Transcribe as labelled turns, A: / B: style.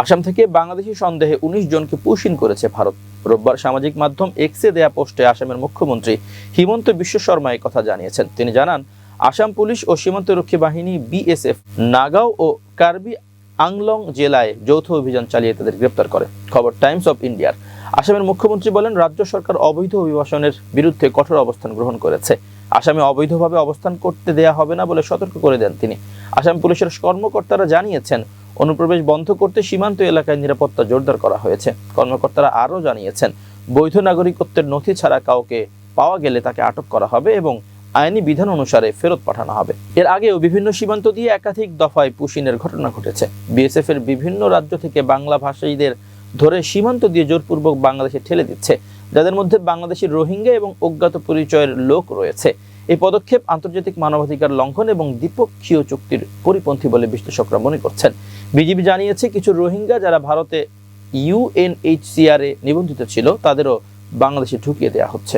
A: আসাম থেকে বাংলাদেশি সন্দেহে ১৯ জনকে পুশিন করেছে ভারত। রোববার সামাজিক মাধ্যম এক্সে দেয়া পোস্টে আসামের মুখ্যমন্ত্রী হিমন্ত বিশ্ব শর্মা এই কথা জানিয়েছেন। তিনি জানান, আসাম পুলিশ ও সীমান্তরক্ষী বাহিনী বিএসএফ নাগাঁও ও কার্বি আংলং জেলায় যৌথ অভিযান চালিয়ে তাদের গ্রেপ্তার করে। খবর টাইমস অফ ইন্ডিয়ার। আসামের মুখ্যমন্ত্রী বলেন, রাজ্য সরকার অবৈধ অভিবাসনের বিরুদ্ধে কঠোর অবস্থান গ্রহণ করেছে। আসামে অবৈধভাবে অবস্থান করতে দেয়া হবে না বলে সতর্ক করে দেন তিনি। আসাম পুলিশের কর্মকর্তারা জানিয়েছেন, অনুপ্রবেশ বন্ধ করতে সীমান্ত এলাকায় নিরাপত্তা জোরদার করা হয়েছে। কর্মকর্তারা আরও জানিয়েছেন, বৈধ নাগরিকত্বের নথি ছাড়া কাউকে পাওয়া গেলে তাকে আটক করা হবে এবং আইনি বিধান অনুসারে ফেরত পাঠানো হবে। এর আগেও বিভিন্ন সীমান্ত দিয়ে একাধিক দফায় পুশিনের ঘটনা ঘটেছে। বিএসএফ এর বিভিন্ন রাজ্য থেকে বাংলা ভাষীদের ধরে সীমান্ত দিয়ে জোরপূর্বক বাংলাদেশে ঠেলে দিচ্ছে, যাদের মধ্যে বাংলাদেশি রোহিঙ্গা এবং অজ্ঞাত পরিচয়ের লোক রয়েছে। এই পদক্ষেপ আন্তর্জাতিক মানবাধিকার লঙ্ঘন এবং দ্বিপক্ষীয় চুক্তির পরিপন্থী বলে বিশ্লেষকরা মনে করছেন। বিজিবি জানিয়েছে, কিছু রোহিঙ্গা যারা ভারতে ইউএনএইচসিআর এ নিবন্ধিত ছিল তাদেরও বাংলাদেশে ঢুকিয়ে দেওয়া হচ্ছে।